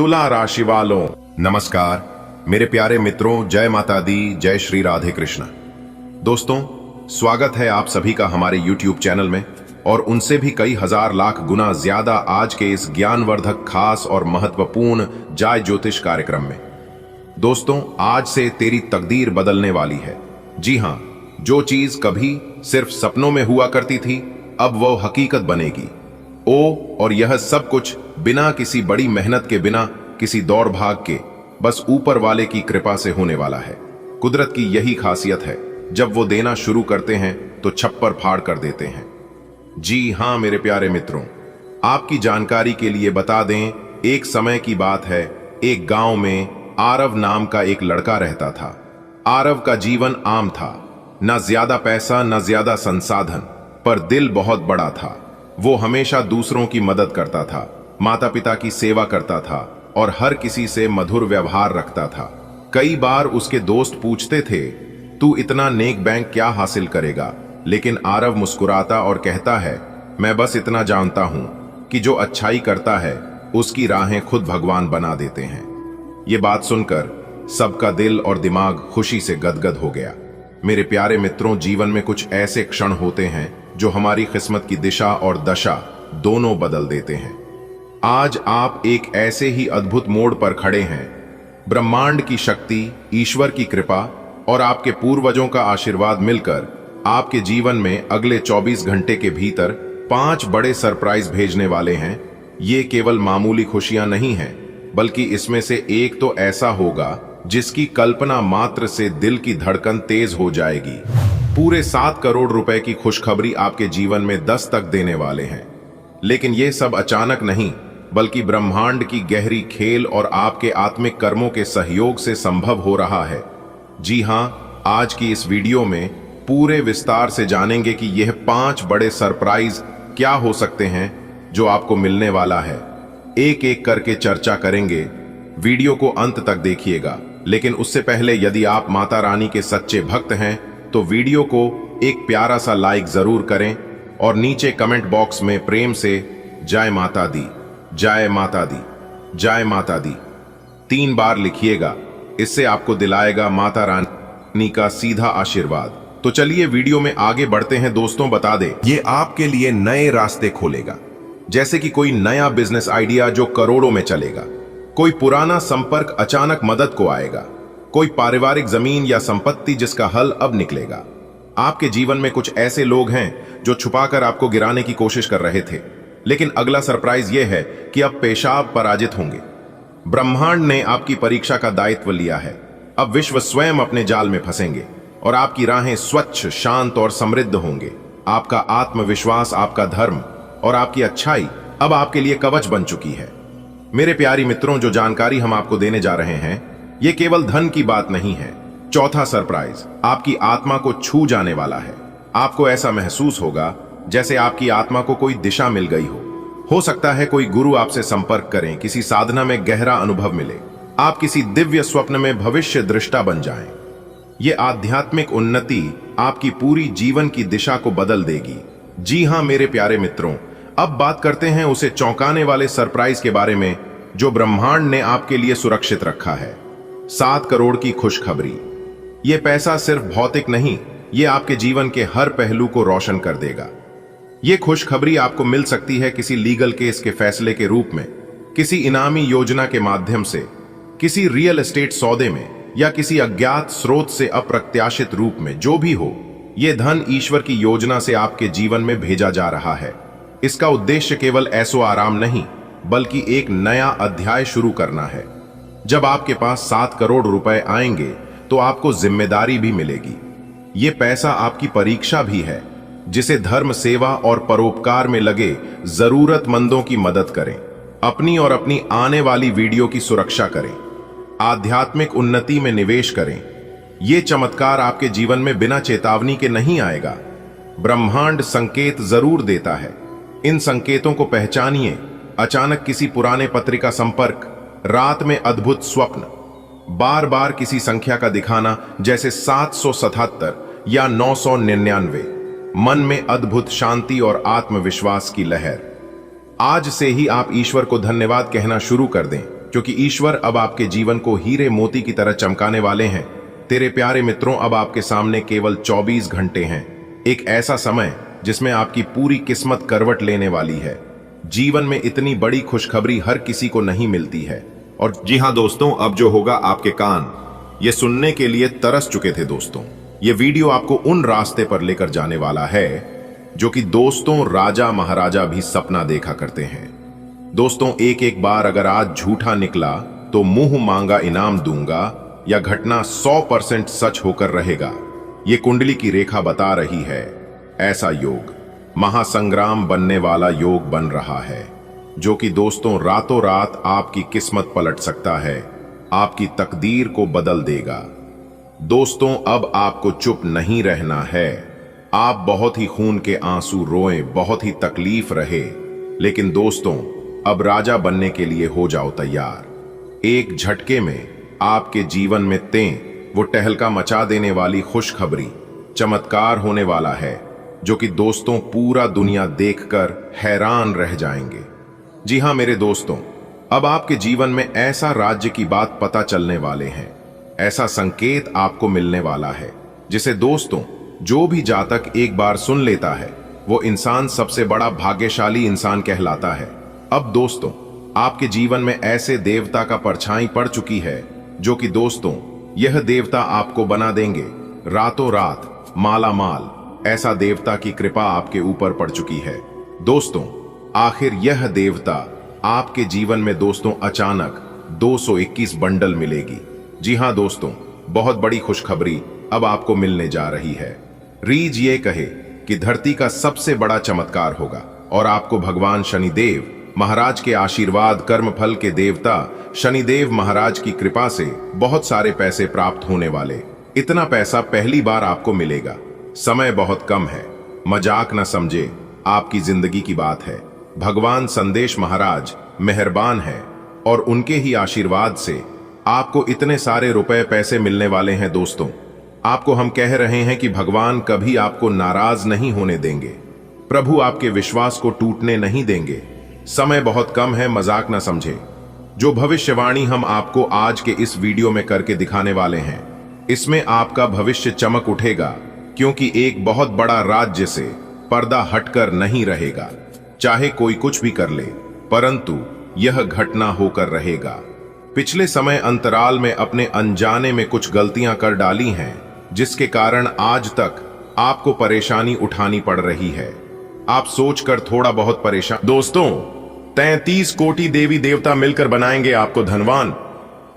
तुला राशि वालों नमस्कार। मेरे प्यारे मित्रों, जय माता दी, जय श्री राधे कृष्ण। दोस्तों, स्वागत है आप सभी का हमारे YouTube चैनल में और उनसे भी कई हजार लाख गुना ज्यादा आज के इस ज्ञानवर्धक, खास और महत्वपूर्ण जय ज्योतिष कार्यक्रम में। दोस्तों, आज से तेरी तकदीर बदलने वाली है। जी हां, जो चीज कभी सिर्फ सपनों में हुआ करती थी, अब वो हकीकत बनेगी। और यह सब कुछ बिना किसी बड़ी मेहनत के, बिना किसी दौड़ भाग के, बस ऊपर वाले की कृपा से होने वाला है। कुदरत की यही खासियत है, जब वो देना शुरू करते हैं तो छप्पर फाड़ कर देते हैं। जी हां मेरे प्यारे मित्रों, आपकी जानकारी के लिए बता दें, एक समय की बात है, एक गांव में आरव नाम का एक लड़का रहता था। आरव का जीवन आम था, न ज्यादा पैसा न ज्यादा संसाधन, पर दिल बहुत बड़ा था। वो हमेशा दूसरों की मदद करता था, माता पिता की सेवा करता था और हर किसी से मधुर व्यवहार रखता था। कई बार उसके दोस्त पूछते थे, तू इतना नेक बैंक क्या हासिल करेगा? लेकिन आरव मुस्कुराता और कहता है, मैं बस इतना जानता हूं कि जो अच्छाई करता है उसकी राहें खुद भगवान बना देते हैं। ये बात सुनकर सबका दिल और दिमाग खुशी से गदगद हो गया। मेरे प्यारे मित्रों, जीवन में कुछ ऐसे क्षण होते हैं जो हमारी किस्मत की दिशा और दशा दोनों बदल देते हैं। आज आप एक ऐसे ही अद्भुत मोड़ पर खड़े हैं। ब्रह्मांड की शक्ति, ईश्वर की कृपा और आपके पूर्वजों का आशीर्वाद मिलकर आपके जीवन में अगले 24 घंटे के भीतर 5 बड़े सरप्राइज भेजने वाले हैं। ये केवल मामूली खुशियां नहीं हैं, बल्कि इसमें से एक तो ऐसा होगा जिसकी कल्पना मात्र से दिल की धड़कन तेज हो जाएगी। पूरे 7 करोड़ रुपए की खुशखबरी आपके जीवन में दस्तक देने वाले हैं। लेकिन यह सब अचानक नहीं, बल्कि ब्रह्मांड की गहरी खेल और आपके आत्मिक कर्मों के सहयोग से संभव हो रहा है। जी हां, आज की इस वीडियो में पूरे विस्तार से जानेंगे कि यह 5 बड़े सरप्राइज क्या हो सकते हैं जो आपको मिलने वाला है। एक एक करके चर्चा करेंगे। वीडियो को अंत तक देखिएगा, लेकिन उससे पहले यदि आप माता रानी के सच्चे भक्त हैं तो वीडियो को एक प्यारा सा लाइक जरूर करें और नीचे कमेंट बॉक्स में प्रेम से जय माता दी, जय माता दी, जय माता दी 3 बार लिखिएगा। इससे आपको दिलाएगा माता रानी का सीधा आशीर्वाद। तो चलिए वीडियो में आगे बढ़ते हैं। दोस्तों, बता दें, ये आपके लिए नए रास्ते खोलेगा, जैसे कि कोई नया बिजनेस आइडिया जो करोड़ों में चलेगा, कोई पुराना संपर्क अचानक मदद को आएगा, कोई पारिवारिक जमीन या संपत्ति जिसका हल अब निकलेगा। आपके जीवन में कुछ ऐसे लोग हैं जो छुपाकर आपको गिराने की कोशिश कर रहे थे, लेकिन अगला सरप्राइज यह है कि अब पेशाब पराजित होंगे। ब्रह्मांड ने आपकी परीक्षा का दायित्व लिया है। अब विश्व स्वयं अपने जाल में फंसेंगे और आपकी राहें स्वच्छ, शांत और समृद्ध होंगे। आपका आत्मविश्वास, आपका धर्म और आपकी अच्छाई अब आपके लिए कवच बन चुकी है। मेरे प्यारी मित्रों, जो जानकारी हम आपको देने जा रहे हैं, ये केवल धन की बात नहीं है। चौथा सरप्राइज आपकी आत्मा को छू जाने वाला है। आपको ऐसा महसूस होगा जैसे आपकी आत्मा को कोई दिशा मिल गई हो सकता है कोई गुरु आपसे संपर्क करें, किसी साधना में गहरा अनुभव मिले, आप किसी दिव्य स्वप्न में भविष्य दृष्टा बन जाएं। ये आध्यात्मिक उन्नति आपकी पूरी जीवन की दिशा को बदल देगी। जी हां मेरे प्यारे मित्रों, अब बात करते हैं उसे चौंकाने वाले सरप्राइज के बारे में जो ब्रह्मांड ने आपके लिए सुरक्षित रखा है। 7 करोड़ की खुशखबरी। यह पैसा सिर्फ भौतिक नहीं, यह आपके जीवन के हर पहलू को रोशन कर देगा। यह खुशखबरी आपको मिल सकती है किसी लीगल केस के फैसले के रूप में, किसी इनामी योजना के माध्यम से, किसी रियल एस्टेट सौदे में या किसी अज्ञात स्रोत से अप्रत्याशित रूप में। जो भी हो, यह धन ईश्वर की योजना से आपके जीवन में भेजा जा रहा है। इसका उद्देश्य केवल ऐसो आराम नहीं, बल्कि एक नया अध्याय शुरू करना है। जब आपके पास 7 करोड़ रुपए आएंगे तो आपको जिम्मेदारी भी मिलेगी। ये पैसा आपकी परीक्षा भी है, जिसे धर्म, सेवा और परोपकार में लगे जरूरतमंदों की मदद करें, अपनी और अपनी आने वाली वीडियो की सुरक्षा करें, आध्यात्मिक उन्नति में निवेश करें। ये चमत्कार आपके जीवन में बिना चेतावनी के नहीं आएगा। ब्रह्मांड संकेत जरूर देता है। इन संकेतों को पहचानिए। अचानक किसी पुराने पत्र का संपर्क, रात में अद्भुत स्वप्न, बार बार किसी संख्या का दिखाना जैसे 777 या 999, मन में अद्भुत शांति और आत्मविश्वास की लहर। आज से ही आप ईश्वर को धन्यवाद कहना शुरू कर दें। क्योंकि ईश्वर अब आपके जीवन को हीरे मोती की तरह चमकाने वाले हैं। तेरे प्यारे मित्रों, अब आपके सामने केवल 24 घंटे हैं, एक ऐसा समय जिसमें आपकी पूरी किस्मत करवट लेने वाली है। जीवन में इतनी बड़ी खुशखबरी हर किसी को नहीं मिलती है। और जी हाँ दोस्तों, अब जो होगा आपके कान ये सुनने के लिए तरस चुके थे। दोस्तों, ये वीडियो आपको उन रास्ते पर लेकर जाने वाला है जो कि दोस्तों राजा महाराजा भी सपना देखा करते हैं। दोस्तों, एक एक बार अगर आज झूठा निकला तो मुंह मांगा इनाम दूंगा, या घटना 100% सच होकर रहेगा, ये कुंडली की रेखा बता रही है। ऐसा योग महासंग्राम बनने वाला योग बन रहा है, जो कि दोस्तों रातों रात आपकी किस्मत पलट सकता है, आपकी तकदीर को बदल देगा। दोस्तों, अब आपको चुप नहीं रहना है। आप बहुत ही खून के आंसू रोएं, बहुत ही तकलीफ रहे, लेकिन दोस्तों अब राजा बनने के लिए हो जाओ तैयार। एक झटके में आपके जीवन में वो टहलका मचा देने वाली खुशखबरी, चमत्कार होने वाला है, जो कि दोस्तों पूरा दुनिया देखकर हैरान रह जाएंगे। जी हां मेरे दोस्तों, अब आपके जीवन में ऐसा राज्य की बात पता चलने वाले हैं, ऐसा संकेत आपको मिलने वाला है, जिसे दोस्तों जो भी जातक एक बार सुन लेता है वो इंसान सबसे बड़ा भाग्यशाली इंसान कहलाता है। अब दोस्तों आपके जीवन में ऐसे देवता का परछाई पड़ चुकी है, जो कि दोस्तों यह देवता आपको बना देंगे रातों रात माला माल। ऐसा देवता की कृपा आपके ऊपर पड़ चुकी है। दोस्तों आखिर यह देवता आपके जीवन में दोस्तों अचानक 221 बंडल मिलेगी। जी हां दोस्तों, बहुत बड़ी खुशखबरी अब आपको मिलने जा रही है। रीज ये कहे कि धरती का सबसे बड़ा चमत्कार होगा और आपको भगवान शनिदेव महाराज के आशीर्वाद, कर्मफल के देवता शनिदेव महाराज की कृपा से बहुत सारे पैसे प्राप्त होने वाले। इतना पैसा पहली बार आपको मिलेगा। समय बहुत कम है, मजाक न समझे, आपकी जिंदगी की बात है। भगवान संदेश महाराज मेहरबान है और उनके ही आशीर्वाद से आपको इतने सारे रुपए पैसे मिलने वाले हैं। दोस्तों आपको हम कह रहे हैं कि भगवान कभी आपको नाराज नहीं होने देंगे। प्रभु आपके विश्वास को टूटने नहीं देंगे। समय बहुत कम है, मजाक न समझे। जो भविष्यवाणी हम आपको आज के इस वीडियो में करके दिखाने वाले हैं, इसमें आपका भविष्य चमक उठेगा, क्योंकि एक बहुत बड़ा राज्य से पर्दा हटकर नहीं रहेगा। चाहे कोई कुछ भी कर ले, परंतु यह घटना होकर रहेगा। पिछले समय अंतराल में अपने अनजाने में कुछ गलतियां कर डाली हैं, जिसके कारण आज तक आपको परेशानी उठानी पड़ रही है। आप सोचकर थोड़ा बहुत परेशान। दोस्तों 33 कोटि देवी देवता मिलकर बनाएंगे आपको धनवान।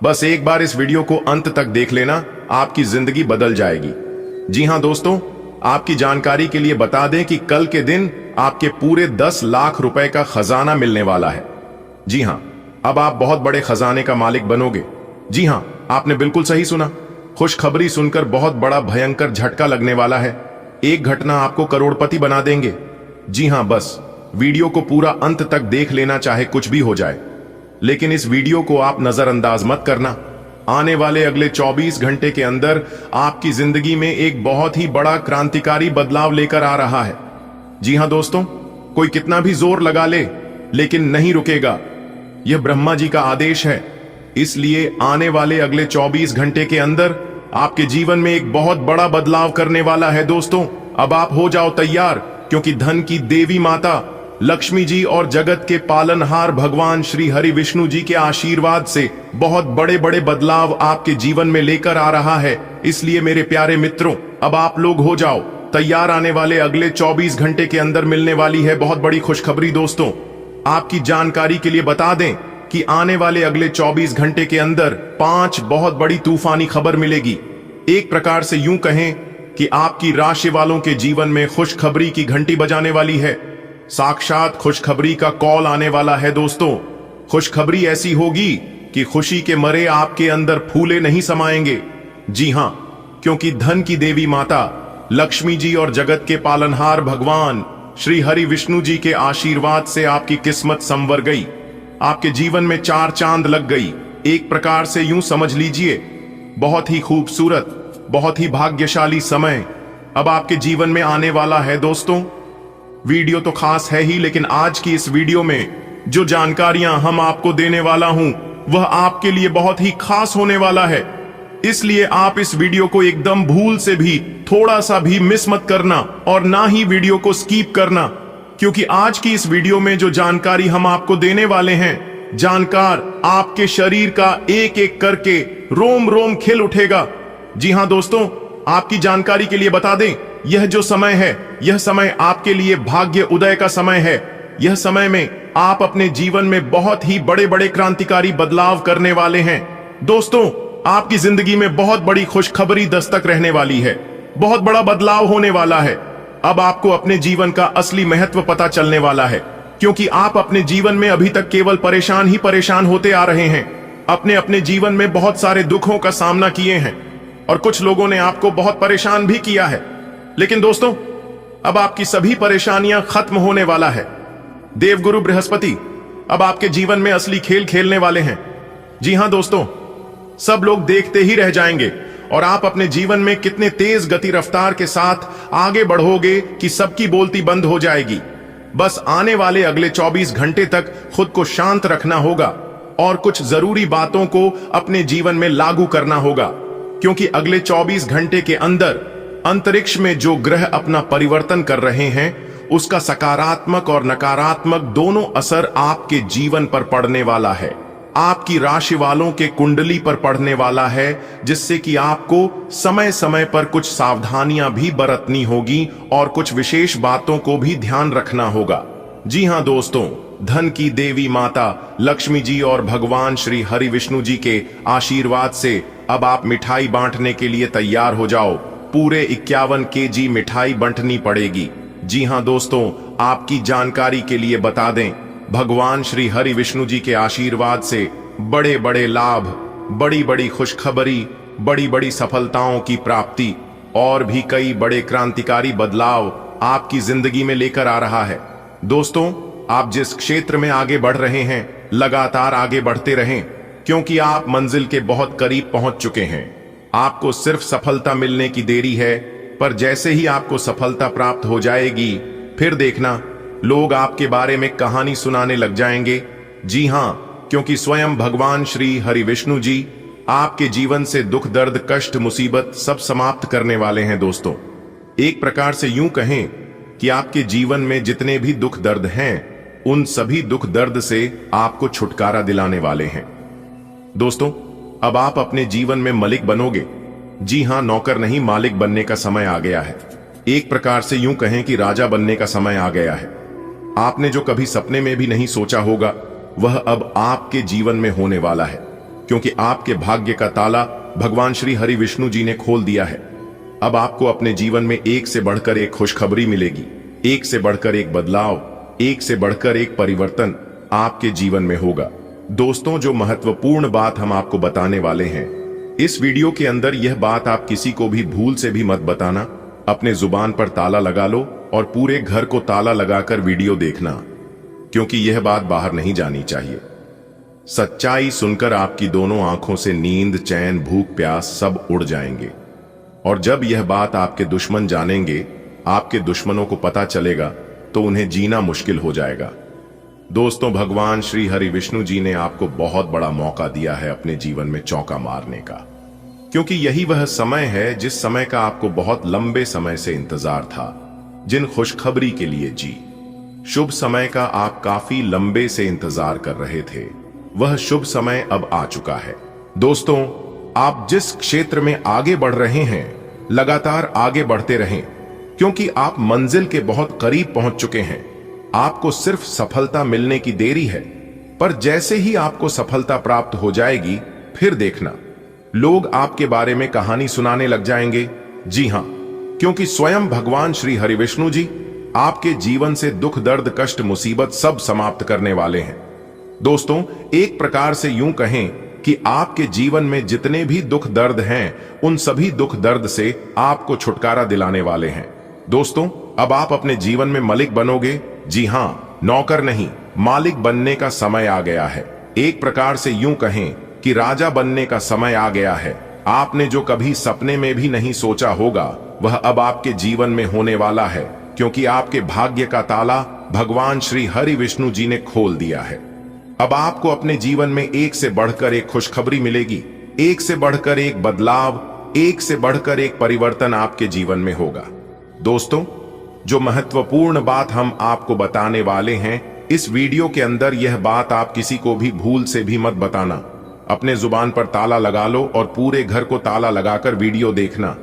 बस एक बार इस वीडियो को अंत तक देख लेना, आपकी जिंदगी बदल जाएगी। जी हां दोस्तों, आपकी जानकारी के लिए बता दें कि कल के दिन आपके पूरे 10 लाख रुपए का खजाना मिलने वाला है। जी हां, अब आप बहुत बड़े खजाने का मालिक बनोगे। जी हां, आपने बिल्कुल सही सुना। खुशखबरी सुनकर बहुत बड़ा भयंकर झटका लगने वाला है। एक घटना आपको करोड़पति बना देंगे। जी हां, बस वीडियो को पूरा अंत तक देख लेना, चाहे कुछ भी हो जाए। लेकिन इस वीडियो को आप नजरअंदाज मत करना। आने वाले अगले 24 घंटे के अंदर आपकी जिंदगी में एक बहुत ही बड़ा क्रांतिकारी बदलाव लेकर आ रहा है। जी हां दोस्तों, कोई कितना भी जोर लगा ले, लेकिन नहीं रुकेगा। यह ब्रह्मा जी का आदेश है। इसलिए आने वाले अगले 24 घंटे के अंदर आपके जीवन में एक बहुत बड़ा बदलाव करने वाला है। दोस्तों अब आप हो जाओ तैयार, क्योंकि धन की देवी माता लक्ष्मी जी और जगत के पालनहार भगवान श्री हरि विष्णु जी के आशीर्वाद से बहुत बड़े बड़े बदलाव आपके जीवन में लेकर आ रहा है। इसलिए मेरे प्यारे मित्रों, अब आप लोग हो जाओ तैयार। आने वाले अगले 24 घंटे के अंदर मिलने वाली है बहुत बड़ी खुशखबरी। दोस्तों आपकी जानकारी के लिए बता दें कि आने वाले अगले 24 घंटे के अंदर 5 बहुत बड़ी तूफानी खबर मिलेगी। एक प्रकार से यूं कहें कि आपकी राशि वालों के जीवन में खुशखबरी की घंटी बजाने वाली है। साक्षात खुशखबरी का कॉल आने वाला है। दोस्तों खुशखबरी ऐसी होगी कि खुशी के मरे आपके अंदर फूले नहीं समाएंगे। जी हां, क्योंकि धन की देवी माता लक्ष्मी जी और जगत के पालनहार भगवान श्री हरि विष्णु जी के आशीर्वाद से आपकी किस्मत संवर गई। आपके जीवन में 4 चांद लग गई। एक प्रकार से यूं समझ लीजिए, बहुत ही खूबसूरत, बहुत ही भाग्यशाली समय अब आपके जीवन में आने वाला है। दोस्तों वीडियो तो खास है ही, लेकिन आज की इस वीडियो में जो जानकारियां हम आपको देने वाला हूं वह आपके लिए बहुत ही खास होने वाला है। इसलिए आप इस वीडियो को एकदम भूल से भी थोड़ा सा भी मिस मत करना और ना ही वीडियो को स्किप करना, क्योंकि आज की इस वीडियो में जो जानकारी हम आपको देने वाले हैं, जानकार आपके शरीर का एक एक करके रोम रोम खिल उठेगा। जी हां दोस्तों, आपकी जानकारी के लिए बता दें, यह जो समय है, यह समय आपके लिए भाग्य उदय का समय है। यह समय में आप अपने जीवन में बहुत ही बड़े बड़े क्रांतिकारी बदलाव करने वाले हैं। दोस्तों, आपकी जिंदगी में बहुत बड़ी खुशखबरी दस्तक रहने वाली है, बहुत बड़ा बदलाव होने वाला है। अब आपको अपने जीवन का असली महत्व पता चलने वाला है, क्योंकि आप अपने जीवन में अभी तक केवल परेशान ही परेशान होते आ रहे हैं। अपने अपने जीवन में बहुत सारे दुखों का सामना किए हैं और कुछ लोगों ने आपको बहुत परेशान भी किया है। लेकिन दोस्तों, अब आपकी सभी परेशानियां खत्म होने वाला है। देवगुरु बृहस्पति अब आपके जीवन में असली खेल खेलने वाले हैं। जी हां दोस्तों, सब लोग देखते ही रह जाएंगे और आप अपने जीवन में कितने तेज गति रफ्तार के साथ आगे बढ़ोगे कि सबकी बोलती बंद हो जाएगी। बस आने वाले अगले 24 घंटे तक खुद को शांत रखना होगा और कुछ जरूरी बातों को अपने जीवन में लागू करना होगा, क्योंकि अगले 24 घंटे के अंदर अंतरिक्ष में जो ग्रह अपना परिवर्तन कर रहे हैं, उसका सकारात्मक और नकारात्मक दोनों असर आपके जीवन पर पड़ने वाला है। आपकी राशि वालों के कुंडली पर पड़ने वाला है, जिससे कि आपको समय समय पर कुछ सावधानियां भी बरतनी होगी और कुछ विशेष बातों को भी ध्यान रखना होगा। जी हां दोस्तों, धन की देवी माता लक्ष्मी जी और भगवान श्री हरि विष्णु जी के आशीर्वाद से अब आप मिठाई बांटने के लिए तैयार हो जाओ। पूरे 51 केजी मिठाई बंटनी पड़ेगी। जी हां दोस्तों, आपकी जानकारी के लिए बता दें, भगवान श्री हरि विष्णु जी के आशीर्वाद से बड़े बड़े लाभ, बड़ी बड़ी खुशखबरी, बड़ी बड़ी सफलताओं की प्राप्ति और भी कई बड़े क्रांतिकारी बदलाव आपकी जिंदगी में लेकर आ रहा है। दोस्तों, आप जिस क्षेत्र में आगे बढ़ रहे हैं, लगातार आगे बढ़ते रहें, क्योंकि आप मंजिल के बहुत करीब पहुंच चुके हैं। आपको सिर्फ सफलता मिलने की देरी है, पर जैसे ही आपको सफलता प्राप्त हो जाएगी, फिर देखना लोग आपके बारे में कहानी सुनाने लग जाएंगे। जी हां, क्योंकि स्वयं भगवान श्री हरि विष्णु जी आपके जीवन से दुख दर्द कष्ट मुसीबत सब समाप्त करने वाले हैं। दोस्तों, एक प्रकार से यूं कहें कि आपके जीवन में जितने भी दुख दर्द हैं, उन सभी दुख दर्द से आपको छुटकारा दिलाने वाले हैं। दोस्तों, अब आप अपने जीवन में मलिक बनोगे। जी हां, नौकर नहीं मालिक बनने का समय आ गया है। एक प्रकार से यूं कहें कि राजा बनने का समय आ गया है। आपने जो कभी सपने में भी नहीं सोचा होगा, वह अब आपके जीवन में होने वाला है, क्योंकि आपके भाग्य का ताला भगवान श्री हरि विष्णु जी ने खोल दिया है। अब आपको अपने जीवन में एक से बढ़कर एक खुशखबरी मिलेगी, एक से बढ़कर एक बदलाव, एक से बढ़कर एक परिवर्तन आपके जीवन में होगा। दोस्तों, जो महत्वपूर्ण बात हम आपको बताने वाले हैं, इस वीडियो के अंदर यह बात आप किसी को भी भूल से भी मत बताना। अपने जुबान पर ताला लगा लो और पूरे घर को ताला लगाकर वीडियो देखना, क्योंकि यह बात बाहर नहीं जानी चाहिए। सच्चाई सुनकर आपकी दोनों आंखों से नींद, चैन, भूख, प्यास सब उड़ जाएंगे। और जब यह बात आपके दुश्मन जानेंगे, आपके दुश्मनों को पता चलेगा, तो उन्हें जीना मुश्किल हो जाएगा। दोस्तों, भगवान श्री हरि विष्णु जी ने आपको बहुत बड़ा मौका दिया है अपने जीवन में चौका मारने का, क्योंकि यही वह समय है जिस समय का आपको बहुत लंबे समय से इंतजार था। जिन खुशखबरी के लिए जी शुभ समय का आप काफी लंबे से इंतजार कर रहे थे, वह शुभ समय अब आ चुका है। दोस्तों, आप जिस क्षेत्र में आगे बढ़ रहे हैं, लगातार आगे बढ़ते रहें, क्योंकि आप मंजिल के बहुत करीब पहुंच चुके हैं। आपको सिर्फ सफलता मिलने की देरी है, पर जैसे ही आपको सफलता प्राप्त हो जाएगी, फिर देखना लोग आपके बारे में कहानी सुनाने लग जाएंगे। जी हां, क्योंकि स्वयं भगवान श्री हरि विष्णु जी आपके जीवन से दुख दर्द कष्ट मुसीबत सब समाप्त करने वाले हैं। दोस्तों, एक प्रकार से यूं कहें कि आपके जीवन में जितने भी दुख दर्द हैं, उन सभी दुख दर्द से आपको छुटकारा दिलाने वाले हैं। दोस्तों, अब आप अपने जीवन में मलिक बनोगे। जी हां, नौकर नहीं मालिक बनने का समय आ गया है। एक प्रकार से यूं कहें कि राजा बनने का समय आ गया है। आपने जो कभी सपने में भी नहीं सोचा होगा, वह अब आपके जीवन में होने वाला है, क्योंकि आपके भाग्य का ताला भगवान श्री हरि विष्णु जी ने खोल दिया है। अब आपको अपने जीवन में एक से बढ़कर एक खुशखबरी मिलेगी, एक से बढ़कर एक बदलाव, एक से बढ़कर एक परिवर्तन आपके जीवन में होगा। दोस्तों, जो महत्वपूर्ण बात हम आपको बताने वाले हैं इस वीडियो के अंदर, यह बात आप किसी को भी भूल से भी मत बताना। अपने जुबान पर ताला लगा लो और पूरे घर को ताला लगाकर वीडियो देखना,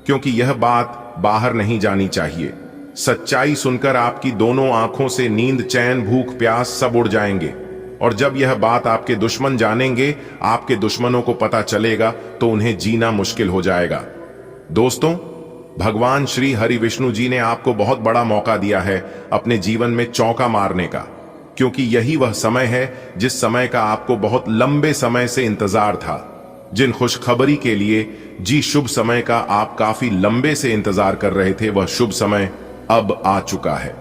क्योंकि यह बात बाहर नहीं जानी चाहिए। सच्चाई सुनकर आपकी दोनों आंखों से नींद, चैन, भूख, प्यास सब उड़ जाएंगे। और जब यह बात आपके दुश्मन जानेंगे, आपके दुश्मनों को पता चलेगा, तो उन्हें जीना मुश्किल हो जाएगा। दोस्तों, भगवान श्री हरि विष्णु जी ने आपको बहुत बड़ा मौका दिया है अपने जीवन में चौका मारने का, क्योंकि यही वह समय है जिस समय का आपको बहुत लंबे समय से इंतजार था। जिन खुशखबरी के लिए शुभ समय का आप काफी लंबे से इंतजार कर रहे थे, वह शुभ समय अब आ चुका है।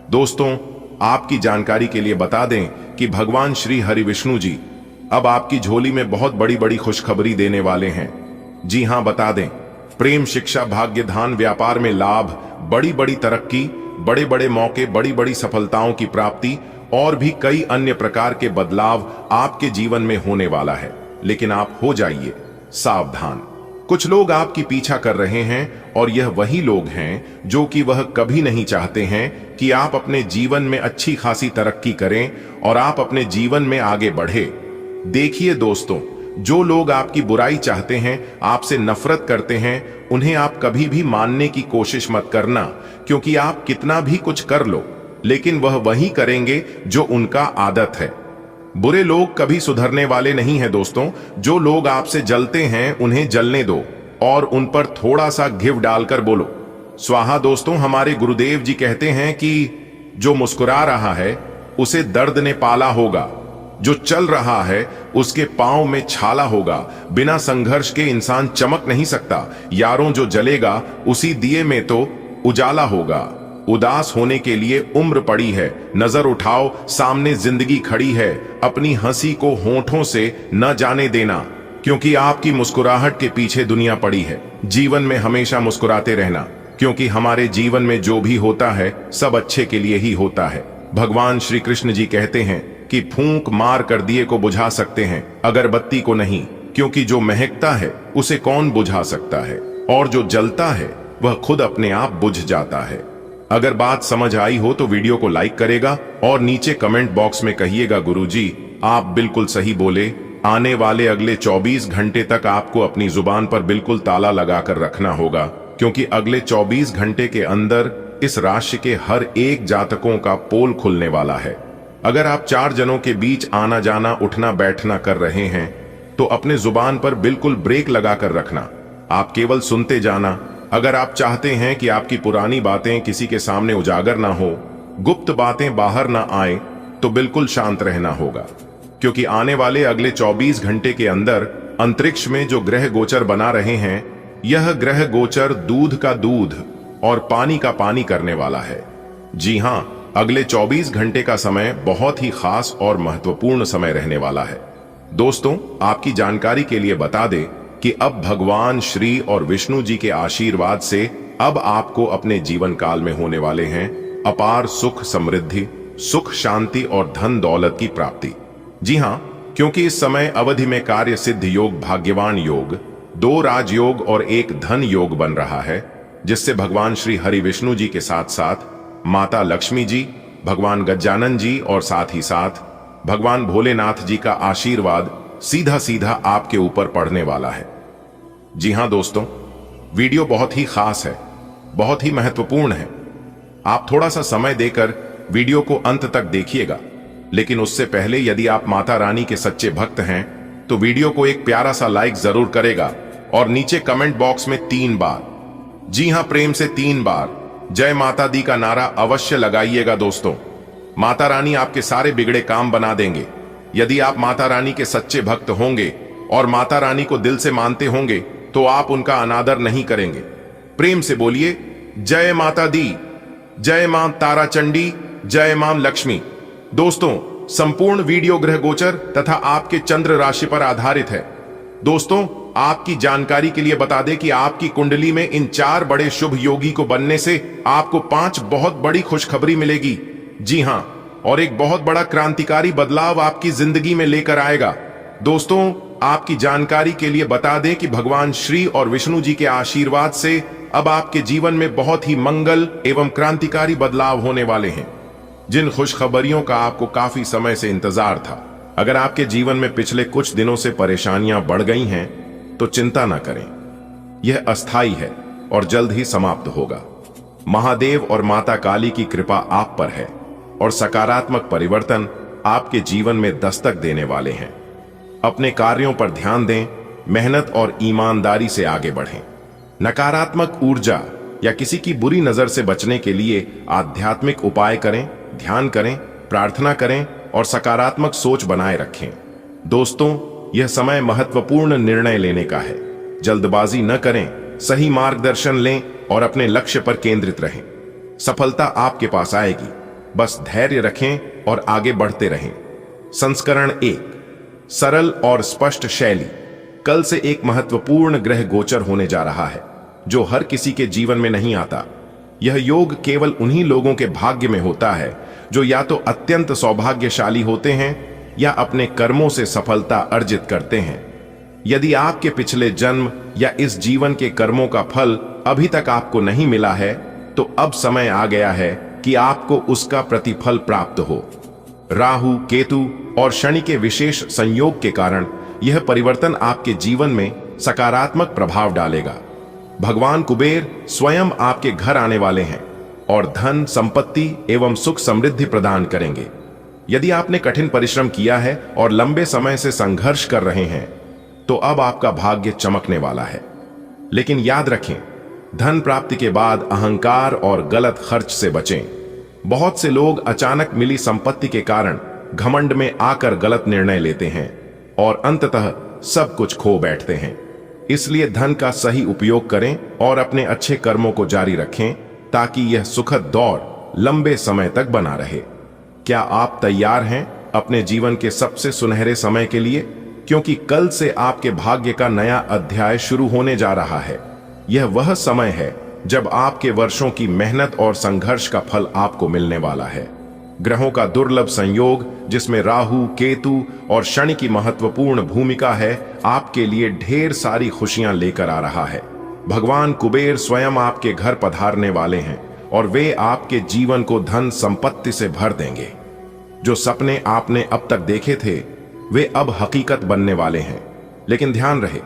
दोस्तों, आपकी जानकारी के लिए बता दें कि भगवान श्री हरि विष्णु जी अब आपकी झोली में बहुत बड़ी बड़ी खुशखबरी देने वाले हैं। जी हां, बता दें, प्रेम, शिक्षा, भाग्य, धन, व्यापार में लाभ, बड़ी बड़ी तरक्की, बड़े बड़े मौके, बड़ी बड़ी सफलताओं की प्राप्ति और भी कई अन्य प्रकार के बदलाव आपके जीवन में होने वाला है। लेकिन आप हो जाइए सावधान। कुछ लोग आपकी पीछा कर रहे हैं और यह वही लोग हैं जो कि वह कभी नहीं चाहते हैं कि आप अपने जीवन में अच्छी खासी तरक्की करें और आप अपने जीवन में आगे बढ़े। देखिए दोस्तों, जो लोग आपकी बुराई चाहते हैं, आपसे नफरत करते हैं, उन्हें आप कभी भी मानने की कोशिश मत करना, क्योंकि आप कितना भी कुछ कर लो, लेकिन वह वही करेंगे जो उनका आदत है। बुरे लोग कभी सुधरने वाले नहीं हैं दोस्तों। जो लोग आपसे जलते हैं, उन्हें जलने दो और उन पर थोड़ा सा घिव डालकर बोलो स्वाहा। दोस्तों, हमारे गुरुदेव जी कहते हैं कि जो मुस्कुरा रहा है उसे दर्द ने पाला होगा, जो चल रहा है उसके पांव में छाला होगा। बिना संघर्ष के इंसान चमक नहीं सकता। यारों, जो जलेगा उसी दिए में तो उजाला होगा। उदास होने के लिए उम्र पड़ी है, नजर उठाओ, सामने जिंदगी खड़ी है। अपनी हंसी को होठों से न जाने देना, क्योंकि आपकी मुस्कुराहट के पीछे दुनिया पड़ी है। जीवन में हमेशा मुस्कुराते रहना, क्योंकि हमारे जीवन में जो भी होता है सब अच्छे के लिए ही होता है। भगवान श्री कृष्ण जी कहते हैं कि फूंक मार कर दिए को बुझा सकते हैं, अगरबत्ती को नहीं, क्योंकि जो महकता है उसे कौन बुझा सकता है, और जो जलता है वह खुद अपने आप बुझ जाता है। अगर बात समझ आई हो तो वीडियो को लाइक करेगा और नीचे कमेंट बॉक्स में कहिएगा गुरुजी आप बिल्कुल सही बोले। आने वाले अगले 24 घंटे तक आपको अपनी जुबान पर बिल्कुल ताला लगाकर रखना होगा, क्योंकि अगले 24 घंटे के अंदर इस राशि के हर एक जातकों का पोल खुलने वाला है। अगर आप 4 जनों के बीच आना जाना, उठना बैठना कर रहे हैं, तो अपने जुबान पर बिल्कुल ब्रेक लगाकर रखना। आप केवल सुनते जाना। अगर आप चाहते हैं कि आपकी पुरानी बातें किसी के सामने उजागर ना हो, गुप्त बातें बाहर ना आए, तो बिल्कुल शांत रहना होगा, क्योंकि आने वाले अगले 24 घंटे के अंदर अंतरिक्ष में जो ग्रह गोचर बना रहे हैं, यह ग्रह गोचर दूध का दूध और पानी का पानी करने वाला है। जी हां, अगले 24 घंटे का समय बहुत ही खास और महत्वपूर्ण समय रहने वाला है। दोस्तों, आपकी जानकारी के लिए बता दें कि अब भगवान श्री और विष्णु जी के आशीर्वाद से अब आपको अपने जीवन काल में होने वाले हैं अपार सुख, समृद्धि, सुख, शांति और धन दौलत की प्राप्ति। जी हां, क्योंकि इस समय अवधि में कार्य सिद्ध योग, भाग्यवान योग, 2 राजयोग और 1 धन योग बन रहा है, जिससे भगवान श्री हरि विष्णु जी के साथ साथ माता लक्ष्मी जी, भगवान गजानन जी और साथ ही साथ भगवान भोलेनाथ जी का आशीर्वाद सीधा सीधा आपके ऊपर पड़ने वाला है। जी हां दोस्तों, वीडियो बहुत ही खास है, बहुत ही महत्वपूर्ण है। आप थोड़ा सा समय देकर वीडियो को अंत तक देखिएगा, लेकिन उससे पहले यदि आप माता रानी के सच्चे भक्त हैं तो वीडियो को एक प्यारा सा लाइक जरूर करेगा और नीचे कमेंट बॉक्स में 3 बार, जी हां प्रेम से 3 बार जय माता दी का नारा अवश्य लगाइएगा। दोस्तों, माता रानी आपके सारे बिगड़े काम बना देंगे। यदि आप माता रानी के सच्चे भक्त होंगे और माता रानी को दिल से मानते होंगे तो आप उनका अनादर नहीं करेंगे। प्रेम से बोलिए जय माता दी, जय मां तारा चंडी, जय मां लक्ष्मी। दोस्तों, संपूर्ण वीडियो ग्रह गोचर तथा आपके चंद्र राशि पर आधारित है। दोस्तों, आपकी जानकारी के लिए बता दें कि आपकी कुंडली में इन 4 बड़े शुभ योगी को बनने से आपको 5 बहुत बड़ी खुशखबरी मिलेगी। जी हां, और एक बहुत बड़ा क्रांतिकारी बदलाव आपकी जिंदगी में लेकर आएगा। दोस्तों, आपकी जानकारी के लिए बता दें कि भगवान श्री और विष्णु जी के आशीर्वाद से अब आपके जीवन में बहुत ही मंगल एवं क्रांतिकारी बदलाव होने वाले हैं, जिन खुशखबरियों का आपको काफी समय से इंतजार था। अगर आपके जीवन में पिछले कुछ दिनों से परेशानियां बढ़ गई हैं, तो चिंता न करें, यह अस्थायी है और जल्द ही समाप्त होगा। महादेव और माता काली की कृपा आप पर है और सकारात्मक परिवर्तन आपके जीवन में दस्तक देने वाले हैं। अपने कार्यों पर ध्यान दें, मेहनत और ईमानदारी से आगे बढ़ें। नकारात्मक ऊर्जा या किसी की बुरी नजर से बचने के लिए आध्यात्मिक उपाय करें, ध्यान करें, प्रार्थना करें और सकारात्मक सोच बनाए रखें। दोस्तों, यह समय महत्वपूर्ण निर्णय लेने का है। जल्दबाजी न करें, सही मार्गदर्शन लें और अपने लक्ष्य पर केंद्रित रहें। सफलता आपके पास आएगी, बस धैर्य रखें और आगे बढ़ते रहें। संस्करण 1, सरल और स्पष्ट शैली। कल से एक महत्वपूर्ण ग्रह गोचर होने जा रहा है, जो हर किसी के जीवन में नहीं आता। यह योग केवल उन्हीं लोगों के भाग्य में होता है जो या तो अत्यंत सौभाग्यशाली होते हैं या अपने कर्मों से सफलता अर्जित करते हैं। यदि आपके पिछले जन्म या इस जीवन के कर्मों का फल अभी तक आपको नहीं मिला है, तो अब समय आ गया है कि आपको उसका प्रतिफल प्राप्त हो। राहु, केतु और शनि के विशेष संयोग के कारण यह परिवर्तन आपके जीवन में सकारात्मक प्रभाव डालेगा। भगवान कुबेर स्वयं आपके घर आने वाले हैं और धन, संपत्ति एवं सुख समृद्धि प्रदान करेंगे। यदि आपने कठिन परिश्रम किया है और लंबे समय से संघर्ष कर रहे हैं, तो अब आपका भाग्य चमकने वाला है। लेकिन याद रखें, धन प्राप्ति के बाद अहंकार और गलत खर्च से बचें। बहुत से लोग अचानक मिली संपत्ति के कारण घमंड में आकर गलत निर्णय लेते हैं और अंततः सब कुछ खो बैठते हैं। इसलिए धन का सही उपयोग करें और अपने अच्छे कर्मों को जारी रखें, ताकि यह सुखद दौर लंबे समय तक बना रहे। क्या आप तैयार हैं अपने जीवन के सबसे सुनहरे समय के लिए? क्योंकि कल से आपके भाग्य का नया अध्याय शुरू होने जा रहा है। यह वह समय है जब आपके वर्षों की मेहनत और संघर्ष का फल आपको मिलने वाला है। ग्रहों का दुर्लभ संयोग, जिसमें राहु, केतु और शनि की महत्वपूर्ण भूमिका है, आपके लिए ढेर सारी खुशियां लेकर आ रहा है। भगवान कुबेर स्वयं आपके घर पधारने वाले हैं और वे आपके जीवन को धन संपत्ति से भर देंगे। जो सपने आपने अब तक देखे थे, वे अब हकीकत बनने वाले हैं। लेकिन ध्यान रहे,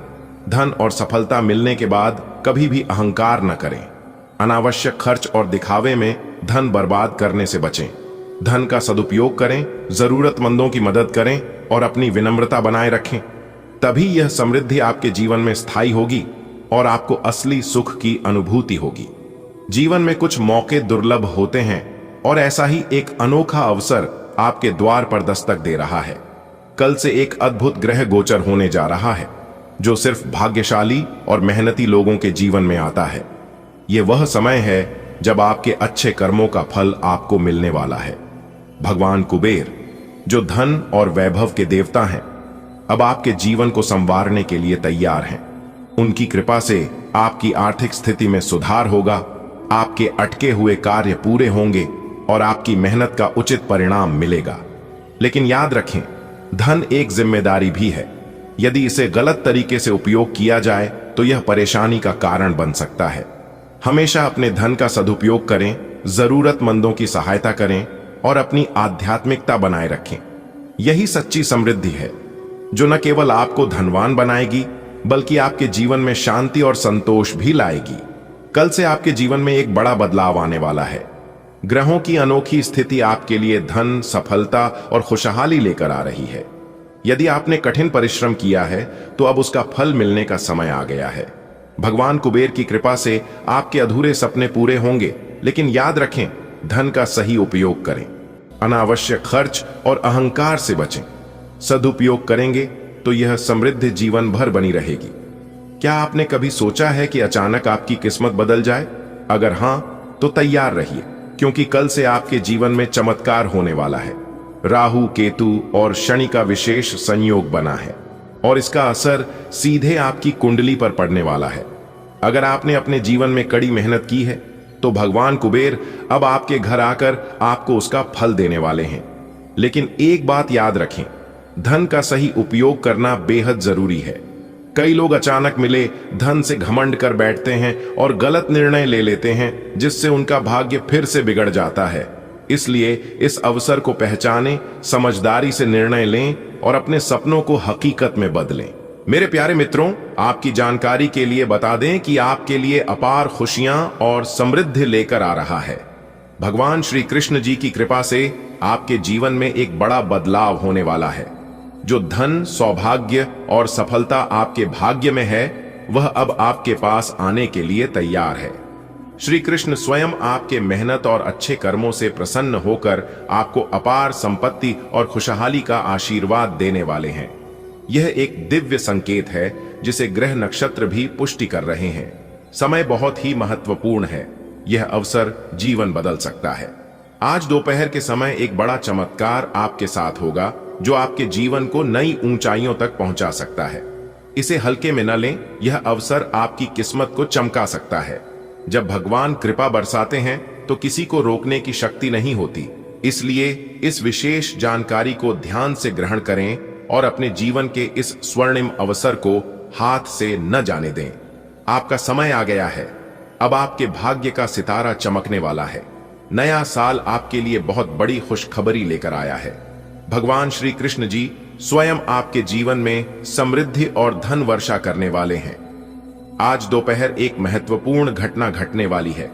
धन और सफलता मिलने के बाद कभी भी अहंकार न करें। अनावश्यक खर्च और दिखावे में धन बर्बाद करने से बचें। धन का सदुपयोग करें, जरूरतमंदों की मदद करें और अपनी विनम्रता बनाए रखें। तभी यह समृद्धि आपके जीवन में स्थायी होगी और आपको असली सुख की अनुभूति होगी। जीवन में कुछ मौके दुर्लभ होते हैं और ऐसा ही एक अनोखा अवसर आपके द्वार पर दस्तक दे रहा है। कल से एक अद्भुत ग्रह गोचर होने जा रहा है, जो सिर्फ भाग्यशाली और मेहनती लोगों के जीवन में आता है। यह वह समय है जब आपके अच्छे कर्मों का फल आपको मिलने वाला है। भगवान कुबेर, जो धन और वैभव के देवता हैं, अब आपके जीवन को संवारने के लिए तैयार हैं। उनकी कृपा से आपकी आर्थिक स्थिति में सुधार होगा, आपके अटके हुए कार्य पूरे होंगे और आपकी मेहनत का उचित परिणाम मिलेगा। लेकिन याद रखें, धन एक जिम्मेदारी भी है। यदि इसे गलत तरीके से उपयोग किया जाए तो यह परेशानी का कारण बन सकता है। हमेशा अपने धन का सदुपयोग करें, जरूरतमंदों की सहायता करें और अपनी आध्यात्मिकता बनाए रखें। यही सच्ची समृद्धि है, जो न केवल आपको धनवान बनाएगी, बल्कि आपके जीवन में शांति और संतोष भी लाएगी। कल से आपके जीवन में एक बड़ा बदलाव आने वाला है। ग्रहों की अनोखी स्थिति आपके लिए धन, सफलता और खुशहाली लेकर आ रही है। यदि आपने कठिन परिश्रम किया है, तो अब उसका फल मिलने का समय आ गया है। भगवान कुबेर की कृपा से आपके अधूरे सपने पूरे होंगे। लेकिन याद रखें, धन का सही उपयोग करें, अनावश्यक खर्च और अहंकार से बचें। सदुपयोग करेंगे तो यह समृद्ध जीवन भर बनी रहेगी। क्या आपने कभी सोचा है कि अचानक आपकी किस्मत बदल जाए? अगर हां, तो तैयार रहिए, क्योंकि कल से आपके जीवन में चमत्कार होने वाला है। राहु, केतु और शनि का विशेष संयोग बना है और इसका असर सीधे आपकी कुंडली पर पड़ने वाला है। अगर आपने अपने जीवन में कड़ी मेहनत की है, तो भगवान कुबेर अब आपके घर आकर आपको उसका फल देने वाले हैं। लेकिन एक बात याद रखें, धन का सही उपयोग करना बेहद जरूरी है। कई लोग अचानक मिले धन से घमंड कर बैठते हैं और गलत निर्णय ले लेते हैं, जिससे उनका भाग्य फिर से बिगड़ जाता है। इसलिए इस अवसर को पहचानें, समझदारी से निर्णय लें और अपने सपनों को हकीकत में बदलें। मेरे प्यारे मित्रों, आपकी जानकारी के लिए बता दें कि आपके लिए अपार खुशियां और समृद्धि लेकर आ रहा है। भगवान श्री कृष्ण जी की कृपा से आपके जीवन में एक बड़ा बदलाव होने वाला है। जो धन, सौभाग्य और सफलता आपके भाग्य में है, वह अब आपके पास आने के लिए तैयार है। श्री कृष्ण स्वयं आपके मेहनत और अच्छे कर्मों से प्रसन्न होकर आपको अपार संपत्ति और खुशहाली का आशीर्वाद देने वाले हैं। यह एक दिव्य संकेत है जिसे ग्रह नक्षत्र भी पुष्टि कर रहे हैं। समय बहुत ही महत्वपूर्ण है। यह अवसर जीवन बदल सकता है। आज दोपहर के समय एक बड़ा चमत्कार आपके साथ होगा जो आपके जीवन को नई ऊंचाइयों तक पहुंचा सकता है। इसे हल्के में न लें, यह अवसर आपकी किस्मत को चमका सकता है। जब भगवान कृपा बरसाते हैं तो किसी को रोकने की शक्ति नहीं होती। इसलिए इस विशेष जानकारी को ध्यान से ग्रहण करें और अपने जीवन के इस स्वर्णिम अवसर को हाथ से न जाने दें। आपका समय आ गया है। अब आपके भाग्य का सितारा चमकने वाला है। नया साल आपके लिए बहुत बड़ी खुशखबरी लेकर आया है। भगवान श्री कृष्ण जी स्वयं आपके जीवन में समृद्धि और धन वर्षा करने वाले हैं। आज दोपहर एक महत्वपूर्ण घटना घटने वाली है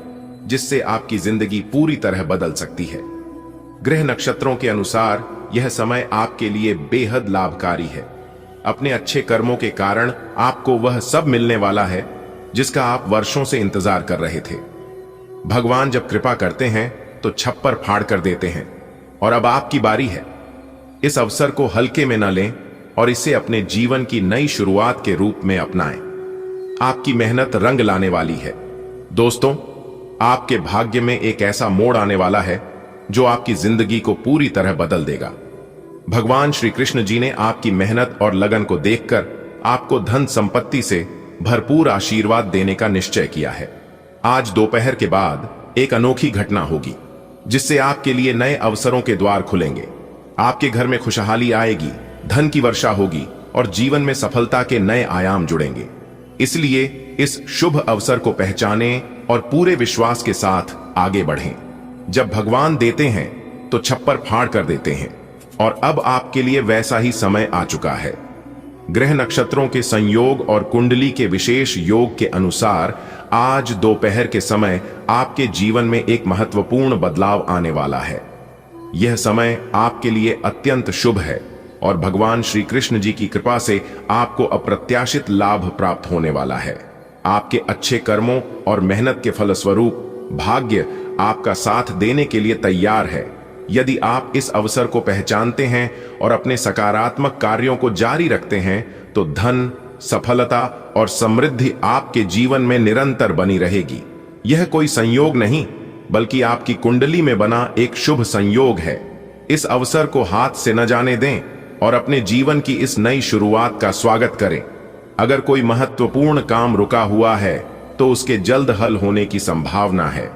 जिससे आपकी जिंदगी पूरी तरह बदल सकती है। ग्रह नक्षत्रों के अनुसार यह समय आपके लिए बेहद लाभकारी है। अपने अच्छे कर्मों के कारण आपको वह सब मिलने वाला है जिसका आप वर्षों से इंतजार कर रहे थे। भगवान जब कृपा करते हैं तो छप्पर फाड़ कर देते हैं और अब आपकी बारी है। इस अवसर को हल्के में न लें और इसे अपने जीवन की नई शुरुआत के रूप में अपनाएं। आपकी मेहनत रंग लाने वाली है। दोस्तों, आपके भाग्य में एक ऐसा मोड़ आने वाला है जो आपकी जिंदगी को पूरी तरह बदल देगा। भगवान श्री कृष्ण जी ने आपकी मेहनत और लगन को देखकर आपको धन संपत्ति से भरपूर आशीर्वाद देने का निश्चय किया है। आज दोपहर के बाद एक अनोखी घटना होगी जिससे आपके लिए नए अवसरों के द्वार खुलेंगे। आपके घर में खुशहाली आएगी, धन की वर्षा होगी और जीवन में सफलता के नए आयाम जुड़ेंगे। इसलिए इस शुभ अवसर को पहचानें और पूरे विश्वास के साथ आगे बढ़ें। जब भगवान देते हैं तो छप्पर फाड़ कर देते हैं और अब आपके लिए वैसा ही समय आ चुका है। ग्रह नक्षत्रों के संयोग और कुंडली के विशेष योग के अनुसार आज दोपहर के समय आपके जीवन में एक महत्वपूर्ण बदलाव आने वाला है। यह समय आपके लिए अत्यंत शुभ है और भगवान श्री कृष्ण जी की कृपा से आपको अप्रत्याशित लाभ प्राप्त होने वाला है। आपके अच्छे कर्मों और मेहनत के फलस्वरूप भाग्य आपका साथ देने के लिए तैयार है। यदि आप इस अवसर को पहचानते हैं और अपने सकारात्मक कार्यों को जारी रखते हैं तो धन, सफलता और समृद्धि आपके जीवन में निरंतर बनी रहेगी। यह कोई संयोग नहीं बल्कि आपकी कुंडली में बना एक शुभ संयोग है। इस अवसर को हाथ से न जाने दें और अपने जीवन की इस नई शुरुआत का स्वागत करें। अगर कोई महत्वपूर्ण काम रुका हुआ है तो उसके जल्द हल होने की संभावना है।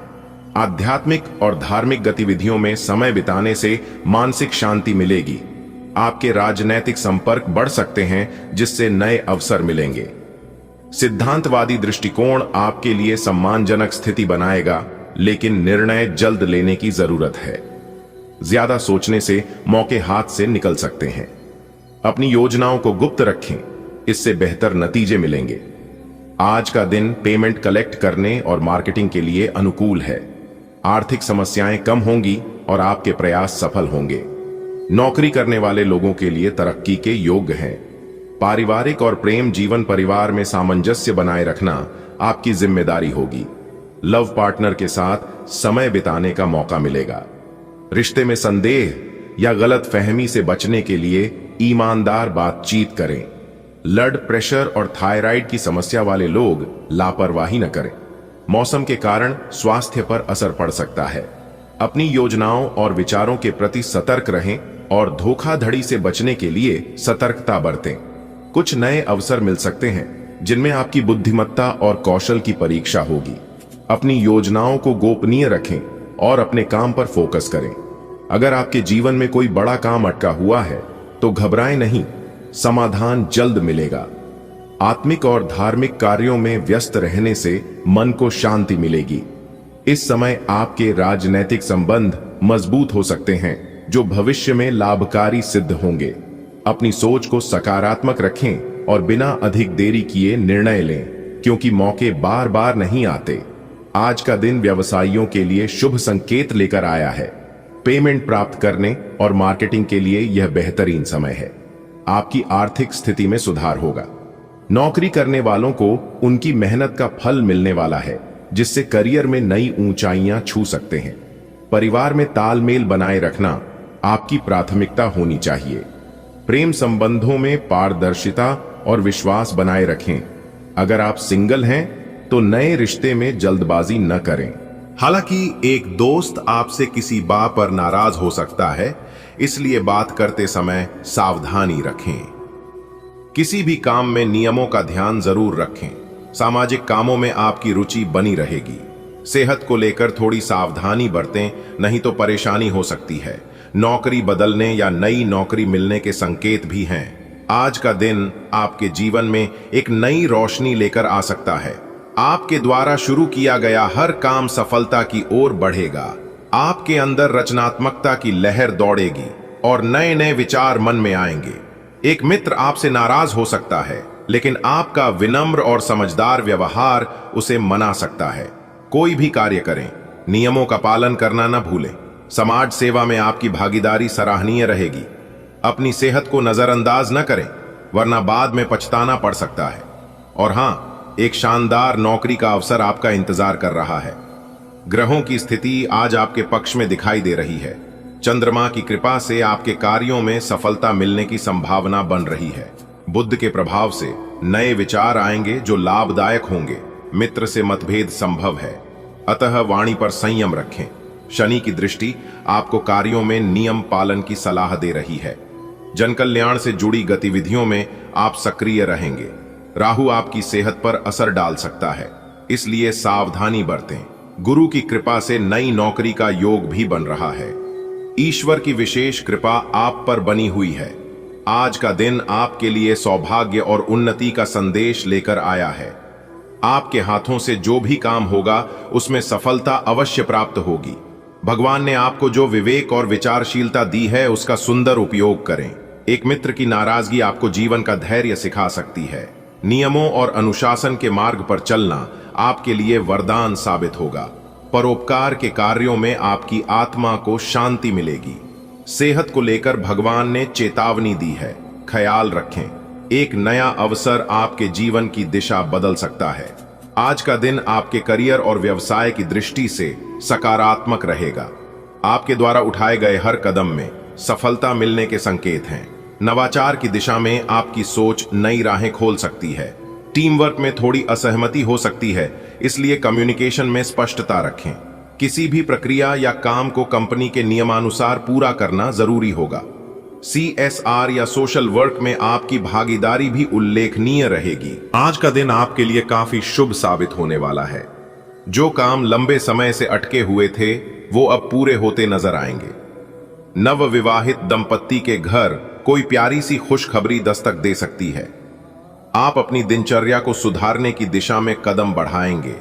आध्यात्मिक और धार्मिक गतिविधियों में समय बिताने से मानसिक शांति मिलेगी। आपके राजनैतिक संपर्क बढ़ सकते हैं जिससे नए अवसर मिलेंगे। सिद्धांतवादी दृष्टिकोण आपके लिए सम्मानजनक स्थिति बनाएगा, लेकिन निर्णय जल्द लेने की जरूरत है। ज्यादा सोचने से मौके हाथ से निकल सकते हैं। अपनी योजनाओं को गुप्त रखें, इससे बेहतर नतीजे मिलेंगे। आज का दिन पेमेंट कलेक्ट करने और मार्केटिंग के लिए अनुकूल है। आर्थिक समस्याएं कम होंगी और आपके प्रयास सफल होंगे। नौकरी करने वाले लोगों के लिए तरक्की के योग्य हैं। पारिवारिक और प्रेम जीवन परिवार में सामंजस्य बनाए रखना आपकी जिम्मेदारी होगी। लव पार्टनर के साथ समय बिताने का मौका मिलेगा। रिश्ते में संदेह या गलत फहमी से बचने के लिए ईमानदार बातचीत करें। ब्लड प्रेशर और थायराइड की समस्या वाले लोग लापरवाही न करें। मौसम के कारण स्वास्थ्य पर असर पड़ सकता है। अपनी योजनाओं और विचारों के प्रति सतर्क रहें और धोखाधड़ी से बचने के लिए सतर्कता बरतें। कुछ नए अवसर मिल सकते हैं जिनमें आपकी बुद्धिमत्ता और कौशल की परीक्षा होगी। अपनी योजनाओं को गोपनीय रखें और अपने काम पर फोकस करें। अगर आपके जीवन में कोई बड़ा काम अटका हुआ है तो घबराएं नहीं, समाधान जल्द मिलेगा। आत्मिक और धार्मिक कार्यों में व्यस्त रहने से मन को शांति मिलेगी। इस समय आपके राजनैतिक संबंध मजबूत हो सकते हैं जो भविष्य में लाभकारी सिद्ध होंगे। अपनी सोच को सकारात्मक रखें और बिना अधिक देरी किए निर्णय लें, क्योंकि मौके बार बार नहीं आते। आज का दिन व्यवसायियों के लिए शुभ संकेत लेकर आया है। पेमेंट प्राप्त करने और मार्केटिंग के लिए यह बेहतरीन समय है। आपकी आर्थिक स्थिति में सुधार होगा। नौकरी करने वालों को उनकी मेहनत का फल मिलने वाला है, जिससे करियर में नई ऊंचाइयां छू सकते हैं। परिवार में तालमेल बनाए रखना आपकी प्राथमिकता होनी चाहिए। प्रेम संबंधों में पारदर्शिता और विश्वास बनाए रखें। अगर आप सिंगल हैं तो नए रिश्ते में जल्दबाजी न करें। हालांकि एक दोस्त आपसे किसी बात पर नाराज हो सकता है, इसलिए बात करते समय सावधानी रखें। किसी भी काम में नियमों का ध्यान जरूर रखें। सामाजिक कामों में आपकी रुचि बनी रहेगी। सेहत को लेकर थोड़ी सावधानी बरतें, नहीं तो परेशानी हो सकती है। नौकरी बदलने या नई नौकरी मिलने के संकेत भी हैं। आज का दिन आपके जीवन में एक नई रोशनी लेकर आ सकता है। आपके द्वारा शुरू किया गया हर काम सफलता की ओर बढ़ेगा। आपके अंदर रचनात्मकता की लहर दौड़ेगी और नए नए विचार मन में आएंगे। एक मित्र आपसे नाराज हो सकता है, लेकिन आपका विनम्र और समझदार व्यवहार उसे मना सकता है। कोई भी कार्य करें, नियमों का पालन करना न भूलें। समाज सेवा में आपकी भागीदारी सराहनीय रहेगी। अपनी सेहत को नजरअंदाज न करें, वरना बाद में पछताना पड़ सकता है। और हां, एक शानदार नौकरी का अवसर आपका इंतजार कर रहा है। ग्रहों की स्थिति आज आपके पक्ष में दिखाई दे रही है। चंद्रमा की कृपा से आपके कार्यों में सफलता मिलने की संभावना बन रही है। बुध के प्रभाव से नए विचार आएंगे जो लाभदायक होंगे। मित्र से मतभेद संभव है, अतः वाणी पर संयम रखें। शनि की दृष्टि आपको कार्यों में नियम पालन की सलाह दे रही है। जन कल्याण से जुड़ी गतिविधियों में आप सक्रिय रहेंगे। राहु आपकी सेहत पर असर डाल सकता है, इसलिए सावधानी बरतें। गुरु की कृपा से नई नौकरी का योग भी बन रहा है। ईश्वर की विशेष कृपा आप पर बनी हुई है। आज का दिन आपके लिए सौभाग्य और उन्नति का संदेश लेकर आया है। आपके हाथों से जो भी काम होगा उसमें सफलता अवश्य प्राप्त होगी। भगवान ने आपको जो विवेक और विचारशीलता दी है उसका सुंदर उपयोग करें। एक मित्र की नाराजगी आपको जीवन का धैर्य सिखा सकती है। नियमों और अनुशासन के मार्ग पर चलना आपके लिए वरदान साबित होगा। परोपकार के कार्यों में आपकी आत्मा को शांति मिलेगी। सेहत को लेकर भगवान ने चेतावनी दी है, ख्याल रखें। एक नया अवसर आपके जीवन की दिशा बदल सकता है। आज का दिन आपके करियर और व्यवसाय की दृष्टि से सकारात्मक रहेगा। आपके द्वारा उठाए गए हर कदम में सफलता मिलने के संकेत हैं। नवाचार की दिशा में आपकी सोच नई राहें खोल सकती है। टीम वर्क में थोड़ी असहमति हो सकती है, इसलिए कम्युनिकेशन में स्पष्टता रखें। किसी भी प्रक्रिया या काम को कंपनी के नियमानुसार पूरा करना जरूरी होगा। CSR या सोशल वर्क में आपकी भागीदारी भी उल्लेखनीय रहेगी। आज का दिन आपके लिए काफी शुभ साबित होने वाला है। जो काम लंबे समय से अटके हुए थे वो अब पूरे होते नजर आएंगे। नव विवाहित दंपत्ति के घर कोई प्यारी सी खुशखबरी दस्तक दे सकती है। आप अपनी दिनचर्या को सुधारने की दिशा में कदम बढ़ाएंगे।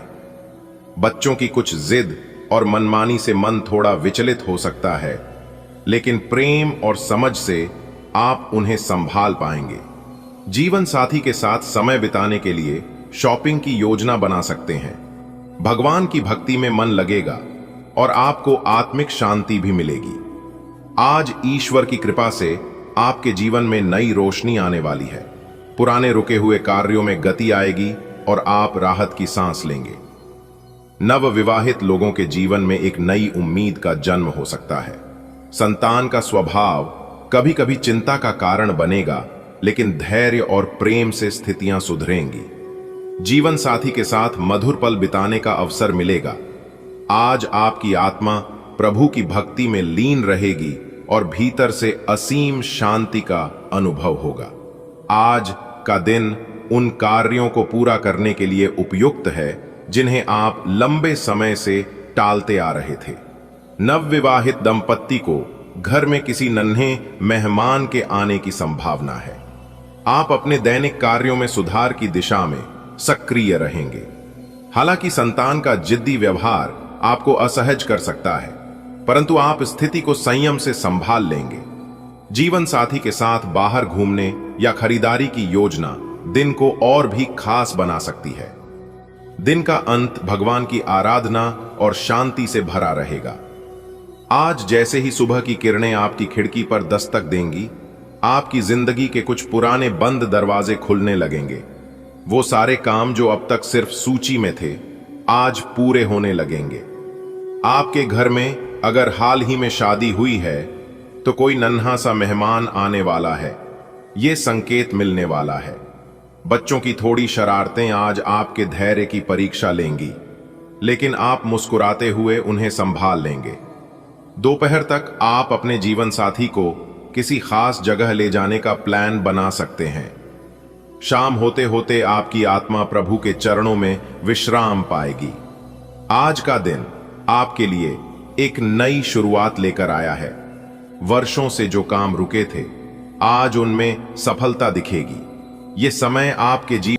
बच्चों की कुछ जिद और मनमानी से मन थोड़ा विचलित हो सकता है, लेकिन प्रेम और समझ से आप उन्हें संभाल पाएंगे। जीवन साथी के साथ समय बिताने के लिए शॉपिंग की योजना बना सकते हैं। भगवान की भक्ति में मन लगेगा और आपको आत्मिक शांति भी मिलेगी। आज ईश्वर की कृपा से आपके जीवन में नई रोशनी आने वाली है। पुराने रुके हुए कार्यों में गति आएगी और आप राहत की सांस लेंगे। नव विवाहित लोगों के जीवन में एक नई उम्मीद का जन्म हो सकता है। संतान का स्वभाव कभी कभी चिंता का कारण बनेगा, लेकिन धैर्य और प्रेम से स्थितियां सुधरेंगी। जीवन साथी के साथ मधुर पल बिताने का अवसर मिलेगा। आज आपकी आत्मा प्रभु की भक्ति में लीन रहेगी और भीतर से असीम शांति का अनुभव होगा। आज का दिन उन कार्यों को पूरा करने के लिए उपयुक्त है जिन्हें आप लंबे समय से टालते आ रहे थे। नवविवाहित दंपत्ति को घर में किसी नन्हे मेहमान के आने की संभावना है। आप अपने दैनिक कार्यों में सुधार की दिशा में सक्रिय रहेंगे। हालांकि संतान का जिद्दी व्यवहार आपको असहज कर सकता है, परंतु आप स्थिति को संयम से संभाल लेंगे। जीवन साथी के साथ बाहर घूमने या खरीदारी की योजना दिन को और भी खास बना सकती है। दिन का अंत भगवान की आराधना और शांति से भरा रहेगा। आज जैसे ही सुबह की किरणें आपकी खिड़की पर दस्तक देंगी, आपकी जिंदगी के कुछ पुराने बंद दरवाजे खुलने लगेंगे। वो सारे काम जो अब तक सिर्फ सूची में थे, आज पूरे होने लगेंगे। आपके घर में अगर हाल ही में शादी हुई है, तो कोई नन्हा सा मेहमान आने वाला है। ये संकेत मिलने वाला है। बच्चों की थोड़ी शरारतें आज आपके धैर्य की परीक्षा लेंगी, लेकिन आप मुस्कुराते हुए उन्हें संभाल लेंगे। दोपहर तक आप अपने जीवन साथी को किसी खास जगह ले जाने का प्लान बना सकते हैं। शाम होते होते आपकी आत्मा प्रभु के चरणों में विश्राम पाएगी। आज का दिन आपके लिए एक नई शुरुआत लेकर आया है। वर्षों से जो काम रुके थे, आज उनमें सफलता दिखेगी। ये समय आपके जीवन